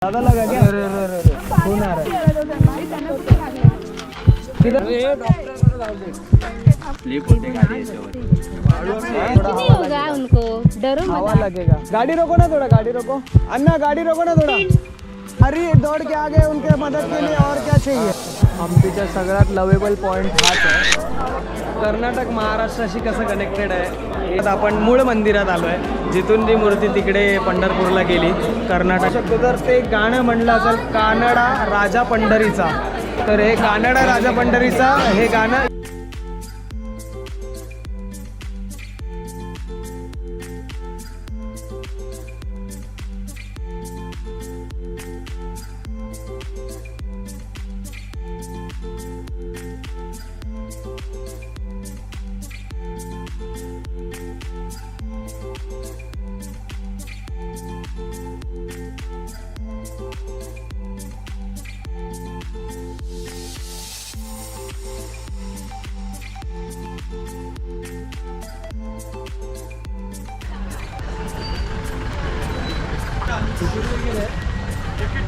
ज़्यादा लगा क्या? खून आ रहा है। स्लिप होते गाड़ी याच्यावर. नहीं होगा उनको, डरो हवा मत। लगेगा. गाड़ी रोको ना थोड़ा, गाड़ी रोको. अन्ना गाड़ी रोको ना थोड़ा. अरे दौड़ के आ गए उनके मदद के लिए, और क्या चाहिए. हम्पीचा सगळ्यात लवेबल पॉइंट हाच आहे. कर्नाटक महाराष्ट्राशी कसं कनेक्टेड आहे. आता आपण मूळ मंदिरात आलो आहे, जिथून जी मूर्ती तिकडे पंढरपूरला गेली कर्नाटक शकतो. तर ते गाणं म्हणलं असेल कानडा राजा पंढरीचा. तर हे कानडा राजा पंढरीचा हे गाणं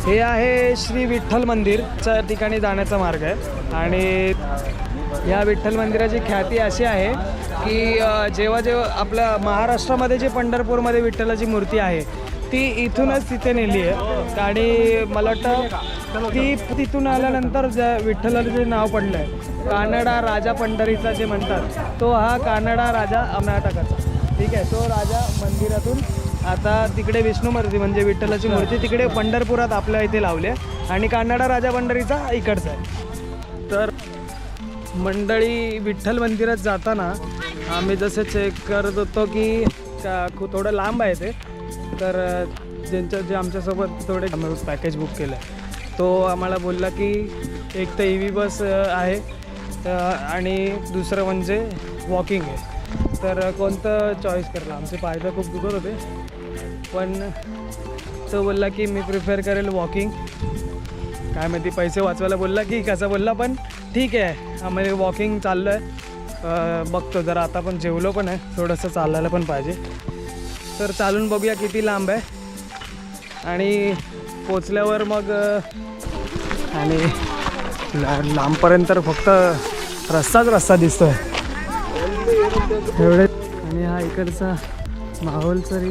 हे आहे श्री विठ्ठल मंदिरच्या ठिकाणी जाण्याचा मार्ग आहे. आणि या विठ्ठल मंदिराची ख्याती अशी आहे की जेव्हा आपल्या महाराष्ट्रामध्ये जे पंढरपूरमध्ये विठ्ठलाची मूर्ती आहे ती इथूनच तिथे नेली आहे. आणि मला वाटतं ती तिथून आल्यानंतर ज्या विठ्ठलाचं जे नाव पडलं आहे कानडा राजा पंढरीचा जे म्हणतात, तो हा कानडा राजा कर्नाटकाचा. ठीक आहे. तो राजा मंदिरातून आता तिकडे विष्णू मूर्ती म्हणजे विठ्ठलाची मूर्ती तिकडे पंढरपुरात आपल्या इथे लावली आहे. आणि कानडा राजा पंढरीचा इकडचा आहे. तर मंडळी विठ्ठल मंदिरात जाताना आम्ही जसे चेक करत होतो की खूप थोडं लांब आहे ते. तर जे आमच्यासोबत थोडे पॅकेज बुक केलं आहे तो आम्हाला बोलला की एक तर EV बस आहे आणि दुसरं म्हणजे वॉकिंग आहे. तर कोणतं चॉईस करला. आमचे पाय तर खूप दुखत होते, पण तो बोलला की मी प्रिफर करेल वॉकिंग. काय माहिती पैसे वाचवायला बोलला की कसं बोलला, पण ठीक आहे आम्ही वॉकिंग चाललो आहे. बघतो जरा, आता पण जेवलो पण आहे, थोडंसं चालायला पण पाहिजे. तर चालून बघूया किती लांब आहे आणि पोचल्यावर मग आणि लांबपर्यंत फक्त रस्ता दिसतो आहे एवढे. आणि हा इकडचा माहोल तरी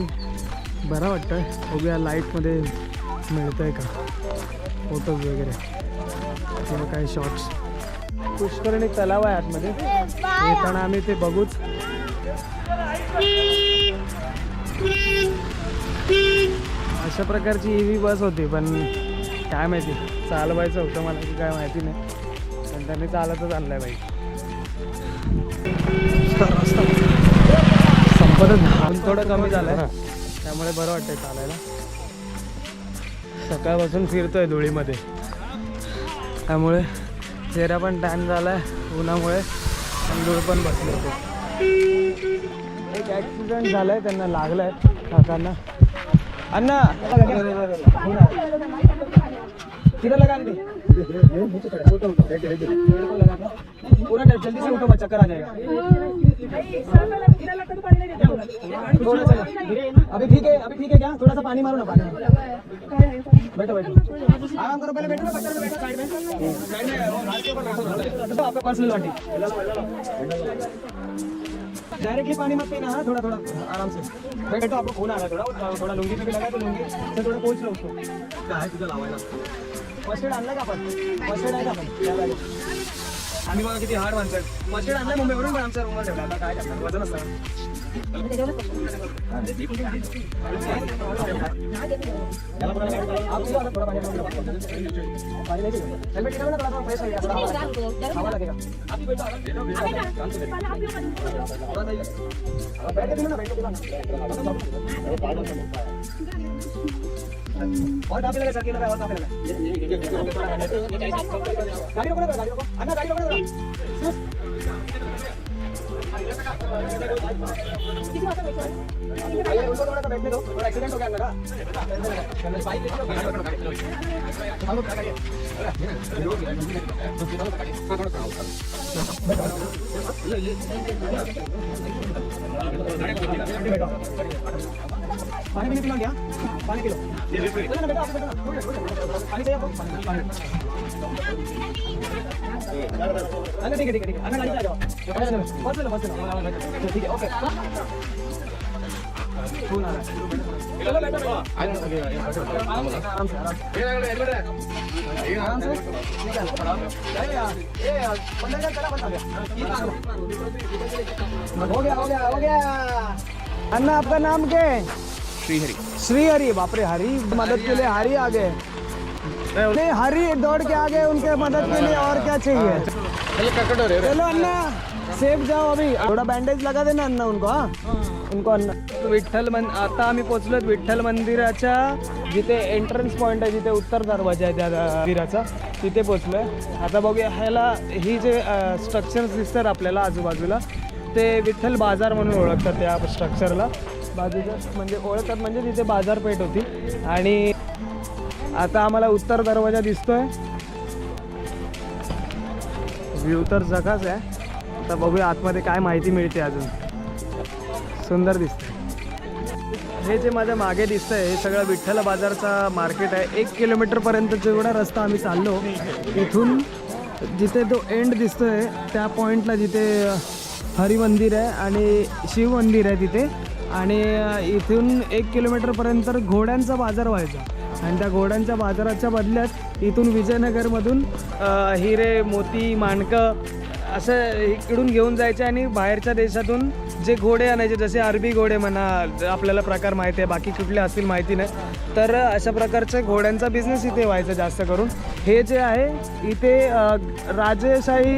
बरा वाटतं आहे. बघूया लाईटमध्ये मिळतं आहे का फोटोज वगैरे किंवा काही शॉट्स. पुष्करणी तलाव आहे आतमध्ये, येताना आम्ही ते बघूच. अशा प्रकारची EV बस होती, पण काय माहिती चालवायचं होतं मला की काय माहिती नाही, पण त्यांनी चालतच आणलं आहे बाई. संपतच थोडं कमी झालं आहे, त्यामुळे बरं वाटतंय चालायला. सकाळपासून फिरतोय धुळीमध्ये, त्यामुळे चेहरा पण टॅन झाला आहे उन्हामुळे आणि धूळ पण बसली होते. एक ॲक्सिडेंट झाला आहे, त्यांना लागलं आहे काकांना. अन्ना किधर लगा दे पूरा जल्दी से उठो, चक्कर आ जाएगा. अभी ठीक है क्या? थोड़ा सा पानी मारो ना. पानी बैठो आराम करो. पहले बैठो ना, साइड में आपका पर्सनल वाटी. डायरेक्टली पानी मत पीना. हाँ थोड़ा आराम से बैठो. आपको खून आ रहा है थोड़ा लुंगी पे भी लगा, तो लुंगी से थोड़ा पोंछ लो उसको. क्या है तुझं लावायला? फर्स्ट एड आणला का आपण? फर्स्ट एड आहे का आपण? आम्ही बघा किती हार्ड माणसं आहेत. फर्स्ट एड आणलं मुंबईवरून, पण आमच्या रूमवर ठेवला. आता काय करणार, वजन असतं. और काफी लगा सर, और काफी लगा. गाड़ी रोको अन्ना, गाड़ी रोको. उनको थोड़ा सा बैठने दो, थोड़ा एक्सीडेंट हो गया अंदर. पानी पीने पीना क्या पानी पी लो चलो ना बेटा आप बैठो ना पानी चाहिए आपको पानी अच्छा ठीक है अंदर गाड़ी पे आ जाओ बस लो ठीक है ओके फोन आ रहा है चलो बैठो आराम से हो गया अन्ना आपका नाम क्या है श्रीहरि बाप रे हरी मदद के लिए हरी आ गए नहीं हरी दौड़ के आ गए उनके मदद के लिए और क्या चाहिए चलो अन्ना सेफ जाओ अभी थोड़ा बँडेज लगा देना अन्ना उनको उनको अन्ना आता आम्ही पोहोचलो विठ्ठल मंदिराच्या जिथे एंट्रन्स पॉईंट आहे जिथे उत्तर दरवाजा आहे त्या मंदिराचा तिथे पोहोचलोय आता बघूया ह्याला ही जे स्ट्रक्चर्स दिसतात आपल्याला आजूबाजूला ते विठ्ठल बाजार म्हणून ओळखतात त्या स्ट्रक्चरला बाजूचं म्हणजे ओळखतात म्हणजे तिथे बाजारपेठ होती आणि आता आम्हाला उत्तर दरवाजा दिसतोय व्ह्यू तर जगाच आहे आता बघूया आतमध्ये काय माहिती मिळते अजून सुंदर दिसतंय हे जे माझ्या मागे दिसतंय हे सगळं विठ्ठल बाजारचा मार्केट आहे 1 किलोमीटरपर्यंत जेवढा रस्ता आम्ही चाललो इथून जिथे तो एंड दिसतोय त्या पॉईंटला जिथे हरी मंदिर आहे आणि शिव मंदिर आहे तिथे आणि इथून 1 किलोमीटरपर्यंत घोड्यांचा बाजार व्हायचा आणि त्या घोड्यांच्या बाजाराच्या बदल्यात इथून विजयनगरमधून हिरे मोती माणकं असं इकडून घेऊन जायचे आणि बाहेरच्या देशातून जे घोडे आणायचे जसे अरबी घोडे म्हणा आपल्याला प्रकार माहिती आहे बाकी कुठले असतील माहिती नाही तर अशा प्रकारचे घोड्यांचा बिझनेस इथे व्हायचा जास्त करून हे जे आहे इथे राजेशाही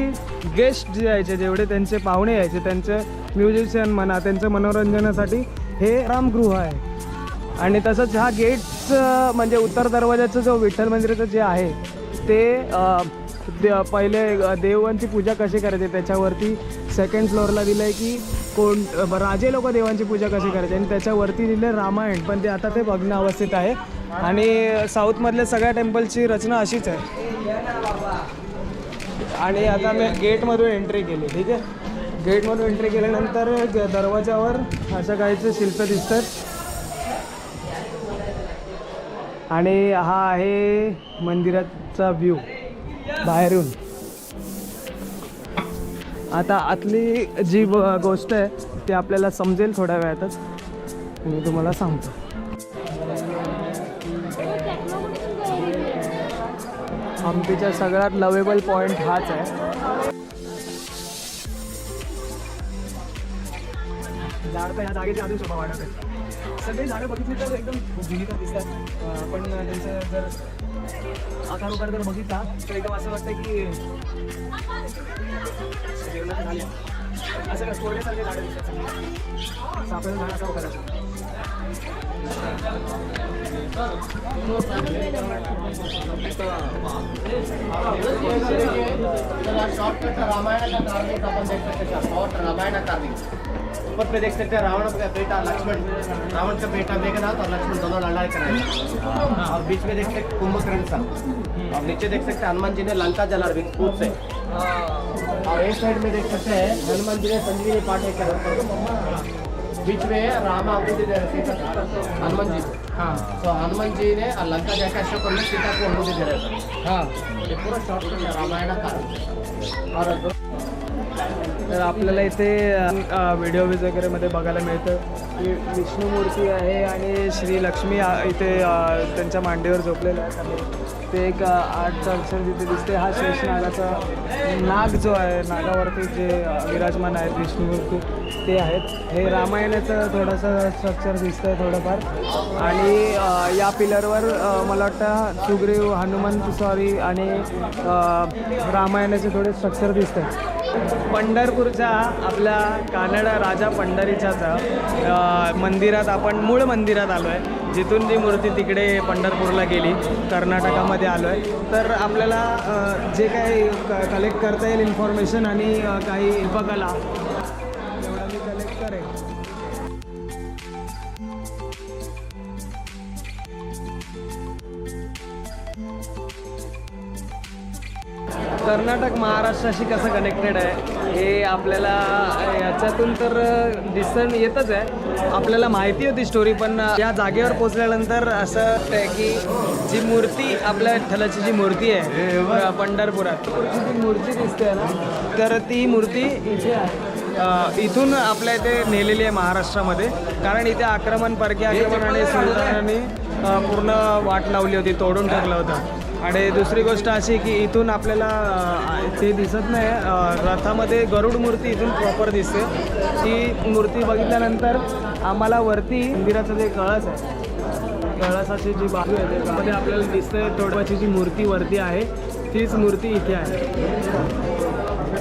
गेस्ट जे यायचे जेवढे त्यांचे पाहुणे यायचे त्यांचे म्युझिशियन म्हणा त्यांच्या मनोरंजनासाठी हे रामगृह आहे आणि तसंच हा गेट्स म्हणजे उत्तर दरवाजाचं जो विठ्ठल मंदिराचं जे आहे ते पहिले देवांची पूजा कशी करायची त्याच्यावरती सेकंड फ्लोअरला दिलं आहे की कोण राजे लोक देवांची पूजा कशी करायची आणि त्याच्यावरती दिलं रामायण पण ते आता ते भग्न अवस्थेत आहे आणि साऊथमधल्या सगळ्या टेम्पलची रचना अशीच आहे आणि आता मी गेटमधून एंट्री केली ठीक आहे गेटमधून एंट्री केल्यानंतर दरवाजावर अशा काहीचे शिल्प दिसतात आणि हा आहे मंदिराचा व्ह्यू बाहेरून आता आतली जी गोष्ट आहे ती आपल्याला समजेल थोड्या वेळातच मी तुम्हाला सांगतो हम्पीचा सगळ्यात लवेबल पॉईंट हाच आहे झाड तर ह्या जागेची अजून शोभा वाढत आहे सगळी झाडं बघितली तर एकदम जुनी तर दिसतात पण त्यांचं जर आकार उकार जर बघितला तर एकदम असं वाटतं की असं का सोडण्यासारखे झाडं दिसतात सापळेचं झाड असं करायचं ऊपर पे देख सकते हैं रावण का बेटा लक्ष्मण रावण का बेटा मेघनाथ और लक्ष्मण दोनों लड़ाई कर रहे हैं और बीच में देख सकते हैं कुंभकर्ण सा और नीचे देख सकते हैं हनुमान जी ने लंका जला कूद से और एक साइड में देख सकते हैं हनुमान जी ने संजीवनी पाठ कर बीच में राम आकृति दे रहे थे हनुमान जी हाँ तो हनुमान जी ने लंका जाकर अशोक करने सीता को अनुमति दे रहे थे हाँ ये पूरा शॉर्ट रामायण का और तर आपल्याला इथे व्हिडिओ वगैरेमध्ये बघायला मिळतं की विष्णू मूर्ती आहे आणि श्री लक्ष्मी इथे त्यांच्या मांडीवर झोपलेलं आहे आणि ते एक 8 अक्षर तिथे दिसते हा शेषनागाचा नाग जो आहे नागावरती जे विराजमान आहेत विष्णू मूर्ती ते आहेत हे रामायणाचं थोडंसं स्ट्रक्चर दिसतं आहे थोडंफार आणि या पिलरवर मला वाटतं सुग्रीव हनुमंत स्वारी आणि रामायणाचे थोडे स्ट्रक्चर दिसत आहेत पंढरपूरच्या आपल्या कानड राजा पंढरीच्याचा मंदिरात आपण मूळ मंदिरात आलो आहे जिथून जी मूर्ती तिकडे पंढरपूरला गेली कर्नाटकामध्ये आलो आहे तर आपल्याला जे काही कलेक्ट करता येईल इन्फॉर्मेशन आणि काही शिल्पकला तेवढं मी कलेक्ट करेन कर्नाटक महाराष्ट्राशी कसं कनेक्टेड आहे हे आपल्याला याच्यातून तर दिसून येतच आहे. आपल्याला माहिती होती स्टोरी, पण या जागेवर पोचल्यानंतर असं वाटतंय की जी मूर्ती आपल्या विठ्ठलाची जी मूर्ती आहे पंढरपुरात जी मूर्ती दिसते ना, तर ती मूर्ती इथे आहे. इथून आपल्या इथे नेलेली आहे महाराष्ट्रामध्ये, कारण इथे परकीय आक्रमण आणि सुलतानांनी पूर्ण वाट लावली होती, तोडून टाकलं होतं. आणि दुसरी गोष्ट अशी की इथून आपल्याला ते दिसत नाही, रथामध्ये गरुड मूर्ती इथून प्रॉपर दिसते. ती मूर्ती बघितल्यानंतर आम्हाला वरती मंदिराचं जे कळस आहे, कळसाची जी बाजू आहे त्यामध्ये आपल्याला दिसतंय तोडवाची जी मूर्ती वरती आहे तीच मूर्ती इथे आहे.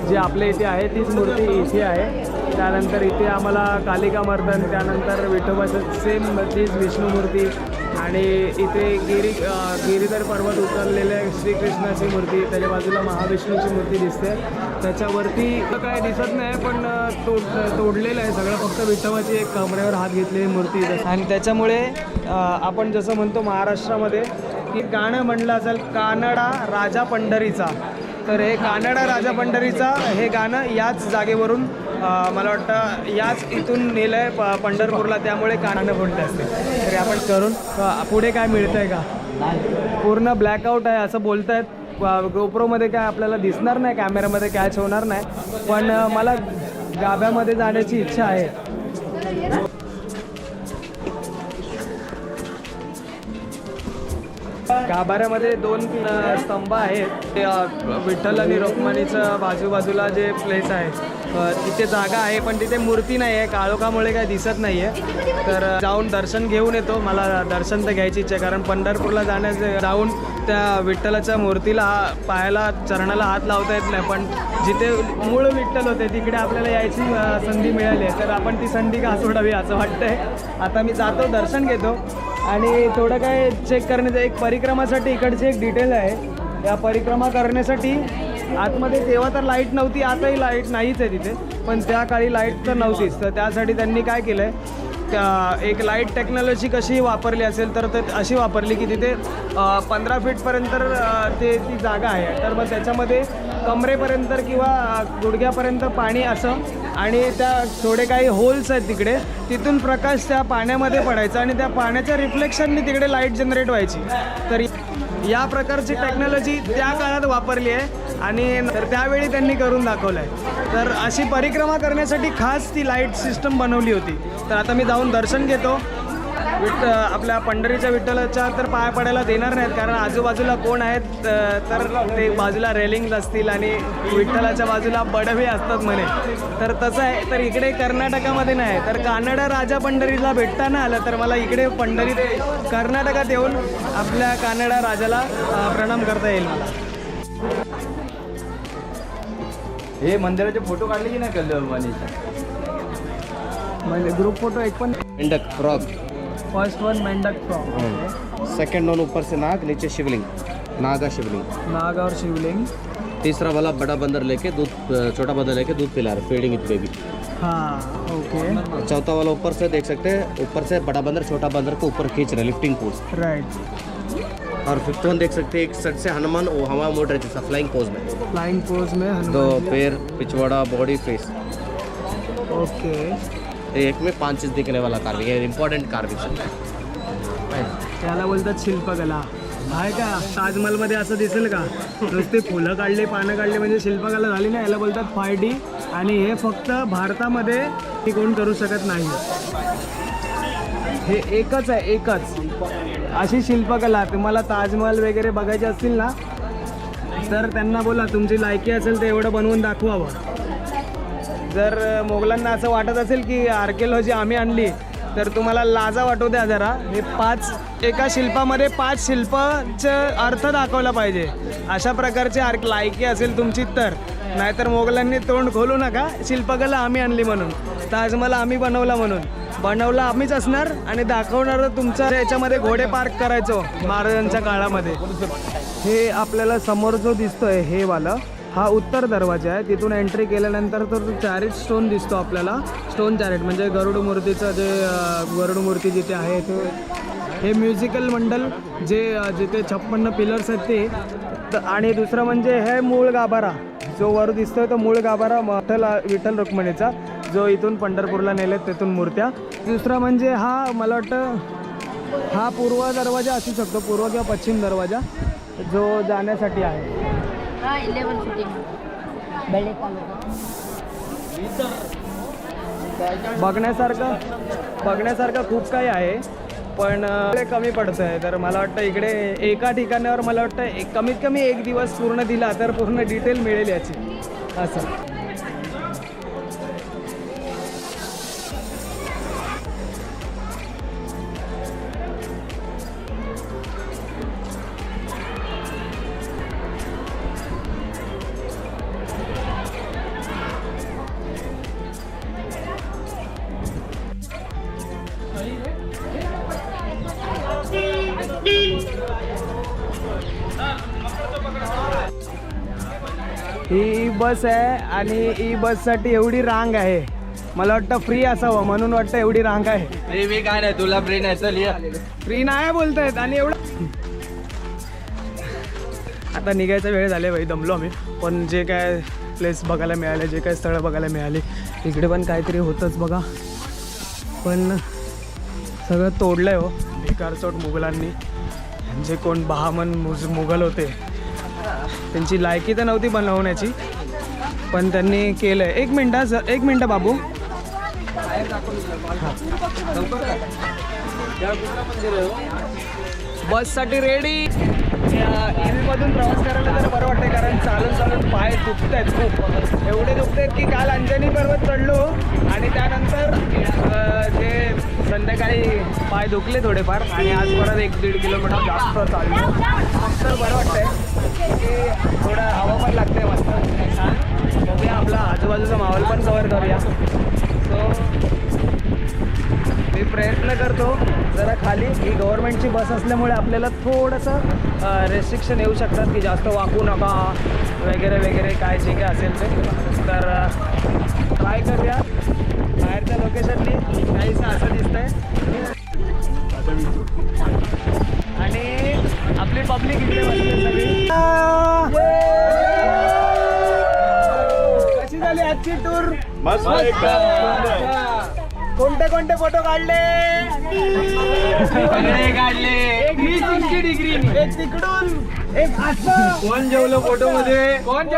जी आपल्या इथे आहे तीच मूर्ती इथे आहे. त्यानंतर इथे आम्हाला कालिका मर्दन, त्यानंतर विठोबाचं सेम तीच विष्णू मूर्ती, आणि इथे गिरीधर पर्वत उतरलेल्या श्रीकृष्णाची मूर्ती, त्याच्या बाजूला महाविष्णूची मूर्ती दिसते. त्याच्यावरती काय दिसत नाही, पण तोडलेलं आहे सगळं, फक्त विठोबाची एक कमरेवर हात घेतलेली मूर्ती. आणि त्याच्यामुळे आपण जसं म्हणतो महाराष्ट्रामध्ये की गाणं म्हणलं असेल कानडा राजा पंढरीचा, तर हे कानडा राजा पंढरीचा हे गाणं याच जागेवरून मला वाटतं याच इथून नेलं आहे पंढरपूरला, त्यामुळे कानानं बोलते असते. तरी आपण करून पुढे काय मिळतं आहे का, पूर्ण ब्लॅकआउट आहे असं बोलत आहेत. गोप्रोमध्ये काय आपल्याला दिसणार नाही, कॅमेऱ्यामध्ये कॅच होणार नाही, पण मला गाभ्यामध्ये जाण्याची इच्छा आहे. गाभाऱ्यामध्ये 2 स्तंभ आहेत. विठ्ठल आणि रुक्मिणीचं बाजूबाजूला जे प्लेस आहे तिथे जागा आहे, पण तिथे मूर्ती नाही आहे, काळोखामुळे काय दिसत नाही आहे. तर जाऊन दर्शन घेऊन येतो. मला दर्शन तर घ्यायची इच्छा आहे, कारण पंढरपूरला जाऊन त्या विठ्ठलाच्या मूर्तीला पायाला चरणाला हात लावता येत नाही, पण जिथे मूळ विठ्ठल होते तिकडे आपल्याला यायची संधी मिळाली आहे, तर आपण ती संधी का सोडावी असं वाटतंय. आता मी जातो, दर्शन घेतो आणि थोडं काय चेक करण्याचं. एक परिक्रमासाठी इकडची एक डिटेल आहे, या परिक्रमा करण्यासाठी आतमध्ये तेव्हा तर लाईट नव्हती, आताही लाईट नाहीच आहे तिथे, पण त्या काळी लाईट तर नव्हतीच. तर त्यासाठी त्यांनी काय केलं आहे, एक लाईट टेक्नॉलॉजी कशी वापरली असेल तर अशी वापरली की तिथे 15 फीटपर्यंत ती जागा आहे. तर मग त्याच्यामध्ये कमरेपर्यंत किंवा गुडघ्यापर्यंत पाणी असं, आणि त्या थोडे काही होल्स आहेत तिकडे, तिथून प्रकाश त्या पाण्यामध्ये पडायचा आणि त्या पाण्याच्या रिफ्लेक्शनने तिकडे लाईट जनरेट व्हायची. तर या प्रकारची टेक्नॉलॉजी त्या काळात वापरली आहे आणि तर त्यावेळी त्यांनी करून दाखवलं आहे. तर अशी परिक्रमा करण्यासाठी खास ती लाईट सिस्टम बनवली होती. तर आता मी जाऊन दर्शन घेतो. आपल्या पंढरीच्या विठ्ठलाच्या तर पाया पडायला देणार नाहीत, कारण आजूबाजूला कोण आहेत, तर ते बाजूला रेलिंग्स असतील आणि विठ्ठलाच्या बाजूला बडवे असतात म्हणे. तर तसं आहे. तर इकडे कर्नाटकामध्ये नाही, तर कानडा राजा पंढरीला भेटता नाही आलं तर मला इकडे पंढरीत कर्नाटकात येऊन आपल्या कानडा राजाला प्रणाम करता येईल मला. हे मंदिराचे फोटो काढले की नाही कल्याणवाणीचे, म्हणजे ग्रुप फोटो एक पण. मेंढक फ्रॉग, फर्स्ट वन मेंढक फ्रॉग, सेकंड वन ऊपर से नाग, नीचे शिवलिंग, नागा शिवलिंग, नाग और शिवलिंग. तीसरा वाला बड़ा बंदर लेके दूध, छोटा बंदर लेके दूध पिला रहा है, फीडिंग इट बेबी. हाँ ओके. चौथा वाला ऊपर से देख सकते हैं, ऊपर से बड़ा बंदर छोटा बंदर को ऊपर खींच रहा है, लिफ्टिंग पोज. राइट. और फिफ्थ वन देख सकते हैं, एक साइड से हनुमान वो हवा मोड़ रहे थे फ्लाइंग पोज में, फ्लाइंग पोज में हनुमान दो जी. पैर, पिछवाड़ा, बॉडी, फेस. ओके. एक में 5 चीज दिखने वाला कार्विंग है, इम्पॉर्टंट कार्विंग. त्याला बोलतात शिल्पकला. आहे का ताजमहलमध्ये असं दिसेल का, नुसते फुलं काढले, पानं काढले म्हणजे शिल्पकला झाली ना, याला बोलतात 5D. आणि हे फक्त भारतामध्ये ती कोण करू शकत नाही. हे एकच आहे, एकच अशी शिल्पकला. तुम्हाला ताजमहल वगैरे बघायचे असतील ना, तर त्यांना बोला तुमची लायकी असेल तर एवढं बनवून दाखवावं. जर मोगलांना असं वाटत असेल की आर्किओलॉजी आम्ही आणली, तर तुम्हाला लाजा वाटू द्या जरा. हे 5 एका शिल्पामध्ये 5 शिल्पाचं अर्थ दाखवला पाहिजे. अशा प्रकारचे लायकी असेल तुमची तर, नाहीतर मोगलांनी तोंड खोलू नका शिल्पकला आम्ही आणली म्हणून, ताजमहल आम्ही बनवला म्हणून. बनवला आम्हीच असणार आणि दाखवणार तुमच्या याच्यामध्ये घोडे पार्क करायचो महाराजांच्या काळामध्ये. हे आपल्याला समोर जो दिसतोय हे वाला, हा उत्तर दरवाजा आहे. तिथून एंट्री केल्यानंतर तर चॅरिट स्टोन दिसतो आपल्याला. स्टोन चॅरिट म्हणजे गरुड मूर्तीचं जे गरुड मूर्ती जिथे आहे ते, हे म्युझिकल मंडल जे जिथे 56 पिलर्स आहेत ते आणि दुसरं म्हणजे हे मूळ गाभारा जो वर दिसतोय तो मूळ गाभारा विठ्ठल रुक्मिणीचा जो इथून पंढरपूरला नेलेत तिथून मूर्त्या. दुसरा म्हणजे हा मला वाटतं हा पूर्व दरवाजा असू शकतो, पूर्व किंवा पश्चिम दरवाजा जो जाण्यासाठी आहे. बघण्यासारखं खूप काही आहे पण कमी पडतं आहे. तर मला वाटतं इकडे एका ठिकाणावर मला वाटतं कमीत कमी एक दिवस पूर्ण दिला तर पूर्ण डिटेल मिळेल याची असं. ही बस आहे आणि ही बससाठी एवढी रांग आहे. मला वाटतं फ्री असावं म्हणून वाटतं एवढी रांग आहे. फ्री काय नाही, तुला फ्री नाही. चल ये. फ्री नाही बोलतायत आणि एवढं आता निघायचा वेळ झाले भाई, दमलो आम्ही. पण जे काय प्लेस बघायला मिळाले, जे काय स्थळं बघायला मिळाली, इकडे पण काहीतरी होतंच बघा. पण सगळं तोडलं आहे हो भिकारचोट मुघलांनी. जे कोण बहामन मुघल होते त्यांची लायकी तर नव्हती बनवण्याची पण त्यांनी केलं आहे. एक मिनटं बाबू. बससाठी रेडी. मधून प्रवास करायला तर बरं वाटतं कारण चालून पाय दुखत आहेत खूप. एवढे दुखत आहेत की काल अंजनी पर्वत चढलो आणि त्यानंतर जे संध्याकाळी पाय दुखले थोडेफार आणि आज परत 1-1.5 किलोमीटर जास्त चाललो. तर बरं वाटतंय की थोडं हवा पण लागते मस्त छान. बघूया आपला आजूबाजूचा माहोल पण कव्हर करूया. सो मी प्रयत्न करतो जरा खाली. ही गव्हर्नमेंटची बस असल्यामुळे आपल्याला थोडंसं रेस्ट्रिक्शन येऊ शकतात की जास्त वाकू नका वगैरे वगैरे काय जे काय असेल ते. तर ट्राय करूया. बाहेरच्या लोकेशननी काहीसं असं दिसतंय आणि आपली पब्लिक इकडे बसली सगळी. कशी झाली आजची टूर? कोणते फोटो काढले? एक 360 डिग्री, एक तिकडून, एक असं. कोण जेवलं फोटो मध्ये? कोण